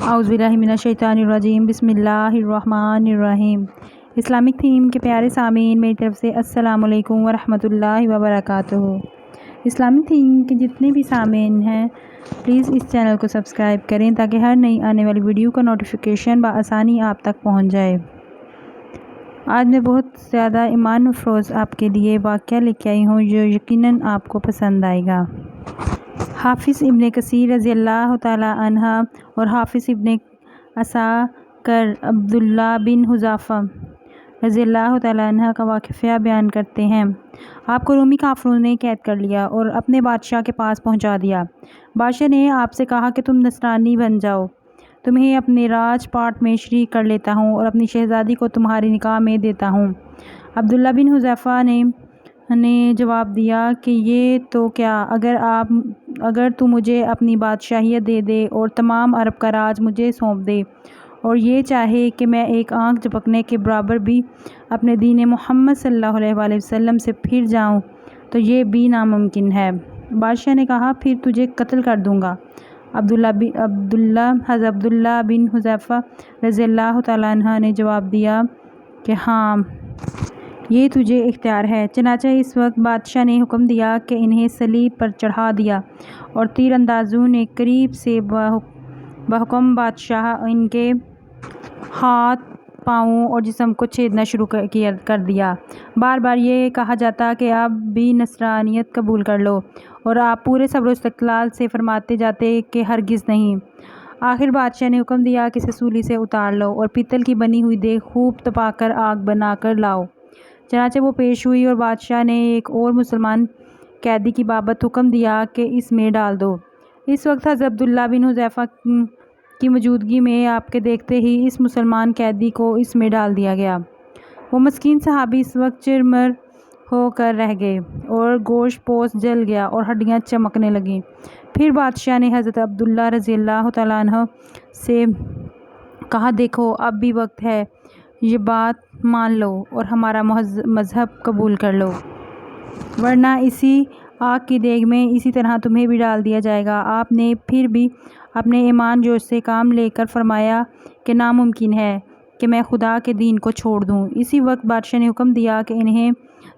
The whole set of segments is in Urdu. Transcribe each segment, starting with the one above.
اعوذ باللہ من الشیطان الرجیم، بسم اللہ الرحمن الرحیم۔ اسلامک تھیم کے پیارے سامعین، میری طرف سے السلام علیکم ورحمۃ اللہ وبرکاتہ۔ اسلامک تھیم کے جتنے بھی سامعین ہیں پلیز اس چینل کو سبسکرائب کریں تاکہ ہر نئی آنے والی ویڈیو کا نوٹیفیکیشن بآسانی آپ تک پہنچ جائے۔ آج میں بہت زیادہ ایمان افروز آپ کے لیے واقعہ لے کے آئی ہوں جو یقیناً آپ کو پسند آئے گا۔ حافظ ابن کثیر رضی اللہ تعالیٰ عنہ اور حافظ ابن عساکر عبداللہ بن حذافہ رضی اللہ تعالیٰ عنہ کا واقعہ بیان کرتے ہیں۔ آپ کو رومی کافروں نے قید کر لیا اور اپنے بادشاہ کے پاس پہنچا دیا۔ بادشاہ نے آپ سے کہا کہ تم نصرانی بن جاؤ، تمہیں اپنے راج پاٹ میں شریک کر لیتا ہوں اور اپنی شہزادی کو تمہاری نکاح میں دیتا ہوں۔ عبداللہ بن حذافہ نے جواب دیا کہ یہ تو کیا، اگر تو مجھے اپنی بادشاہیت دے دے اور تمام عرب کا راج مجھے سونپ دے اور یہ چاہے کہ میں ایک آنکھ جھپکنے کے برابر بھی اپنے دین محمد صلی اللہ علیہ وآلہ وسلم سے پھر جاؤں تو یہ بھی ناممکن ہے۔ بادشاہ نے کہا پھر تجھے قتل کر دوں گا۔ عبداللہ بن حذافہ رضی اللہ تعالیٰ عنہ نے جواب دیا کہ ہاں، یہ تجھے اختیار ہے۔ چنانچہ اس وقت بادشاہ نے حکم دیا کہ انہیں صلیب پر چڑھا دیا اور تیر اندازوں نے قریب سے بحکم بادشاہ ان کے ہاتھ، پاؤں اور جسم کو چھیدنا شروع کر دیا۔ بار بار یہ کہا جاتا کہ آپ بھی نصرانیت قبول کر لو اور آپ پورے صبر و استقلال سے فرماتے جاتے کہ ہرگز نہیں۔ آخر بادشاہ نے حکم دیا کہ اسے سولی سے اتار لو اور پیتل کی بنی ہوئی دیگ خوب تپا کر آگ بنا کر لاؤ۔ چنانچہ وہ پیش ہوئی اور بادشاہ نے ایک اور مسلمان قیدی کی بابت حکم دیا کہ اس میں ڈال دو۔ اس وقت حضرت عبداللہ بن حذافہ کی موجودگی میں آپ کے دیکھتے ہی اس مسلمان قیدی کو اس میں ڈال دیا گیا۔ وہ مسکین صحابی اس وقت چرمر ہو کر رہ گئے اور گوشت پوست جل گیا اور ہڈیاں چمکنے لگیں۔ پھر بادشاہ نے حضرت عبداللہ رضی اللہ تعالیٰ عنہ سے کہا دیکھو اب بھی وقت ہے، یہ بات مان لو اور ہمارا مذہب قبول کر لو، ورنہ اسی آگ کی دیگ میں اسی طرح تمہیں بھی ڈال دیا جائے گا۔ آپ نے پھر بھی اپنے ایمان جوش سے کام لے کر فرمایا کہ ناممکن ہے کہ میں خدا کے دین کو چھوڑ دوں۔ اسی وقت بادشاہ نے حکم دیا کہ انہیں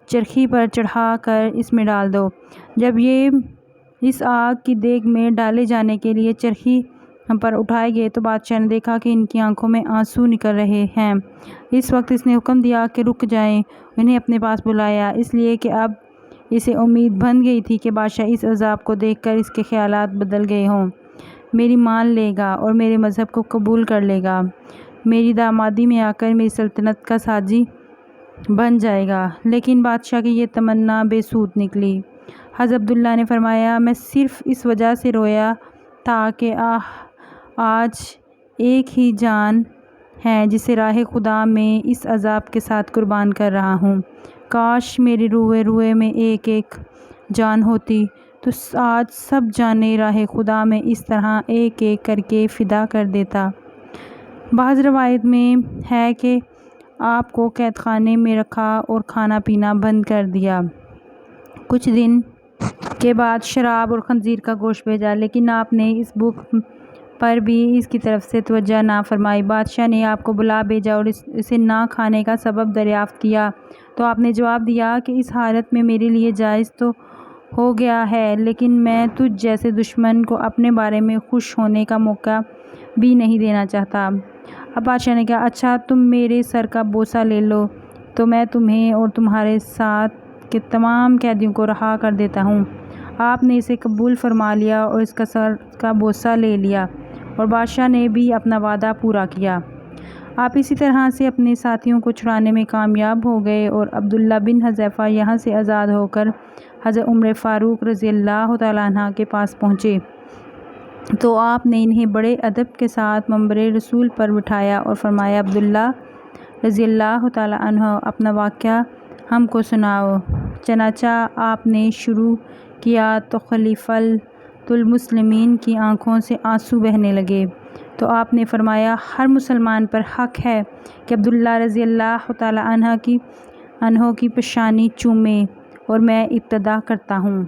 چرخی پر چڑھا کر اس میں ڈال دو۔ جب یہ اس آگ کی دیگ میں ڈالے جانے کے لیے چرخی پر اٹھائے گئے تو بادشاہ نے دیکھا کہ ان کی آنکھوں میں آنسو نکل رہے ہیں۔ اس وقت اس نے حکم دیا کہ رک جائیں، انہیں اپنے پاس بلایا، اس لیے کہ اب اسے امید بن گئی تھی کہ بادشاہ اس عذاب کو دیکھ کر اس کے خیالات بدل گئے ہوں، میری مان لے گا اور میرے مذہب کو قبول کر لے گا، میری دامادی میں آ کر میری سلطنت کا ساجی بن جائے گا۔ لیکن بادشاہ کی یہ تمنا بے سود نکلی۔ حضرت عبداللہ نے فرمایا میں صرف اس وجہ سے رویا تھا کہ آج ایک ہی جان ہے جسے راہ خدا میں اس عذاب کے ساتھ قربان کر رہا ہوں، کاش میرے روئے میں ایک ایک جان ہوتی تو آج سب جانیں راہ خدا میں اس طرح ایک ایک کر کے فدا کر دیتا۔ بعض روایت میں ہے کہ آپ کو قید خانے میں رکھا اور کھانا پینا بند کر دیا، کچھ دن کے بعد شراب اور خنزیر کا گوشت بھیجا، لیکن آپ نے اس بھوک پر بھی اس کی طرف سے توجہ نہ فرمائی۔ بادشاہ نے آپ کو بلا بھیجا اور اسے نہ کھانے کا سبب دریافت کیا تو آپ نے جواب دیا کہ اس حالت میں میرے لیے جائز تو ہو گیا ہے، لیکن میں تجھ جیسے دشمن کو اپنے بارے میں خوش ہونے کا موقع بھی نہیں دینا چاہتا۔ اب بادشاہ نے کہا اچھا تم میرے سر کا بوسہ لے لو تو میں تمہیں اور تمہارے ساتھ کے تمام قیدیوں کو رہا کر دیتا ہوں۔ آپ نے اسے قبول فرما لیا اور اس کا سر کا بوسہ لے لیا اور بادشاہ نے بھی اپنا وعدہ پورا کیا۔ آپ اسی طرح سے اپنے ساتھیوں کو چھڑانے میں کامیاب ہو گئے اور عبداللہ بن حذافہ یہاں سے آزاد ہو کر حضرت عمر فاروق رضی اللہ تعالیٰ عنہ کے پاس پہنچے تو آپ نے انہیں بڑے ادب کے ساتھ منبر رسول پر بٹھایا اور فرمایا عبداللہ رضی اللہ تعالیٰ عنہ اپنا واقعہ ہم کو سناؤ۔ چنانچہ آپ نے شروع کیا تو خلیفۃ المسلمین کی آنکھوں سے آنسو بہنے لگے تو آپ نے فرمایا ہر مسلمان پر حق ہے کہ عبداللہ رضی اللہ تعالیٰ عنہ کی پیشانی چومے اور میں ابتدا کرتا ہوں۔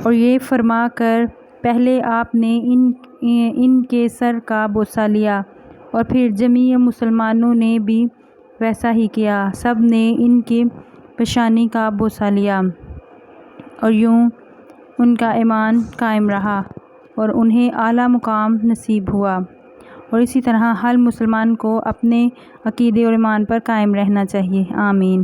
اور یہ فرما کر پہلے آپ نے ان ان کے سر کا بوسہ لیا اور پھر جمیع مسلمانوں نے بھی ویسا ہی کیا۔ سب نے ان کی پیشانی کا بوسہ لیا اور یوں ان کا ایمان قائم رہا اور انہیں اعلیٰ مقام نصیب ہوا۔ اور اسی طرح ہر مسلمان کو اپنے عقیدے اور ایمان پر قائم رہنا چاہیے۔ آمین۔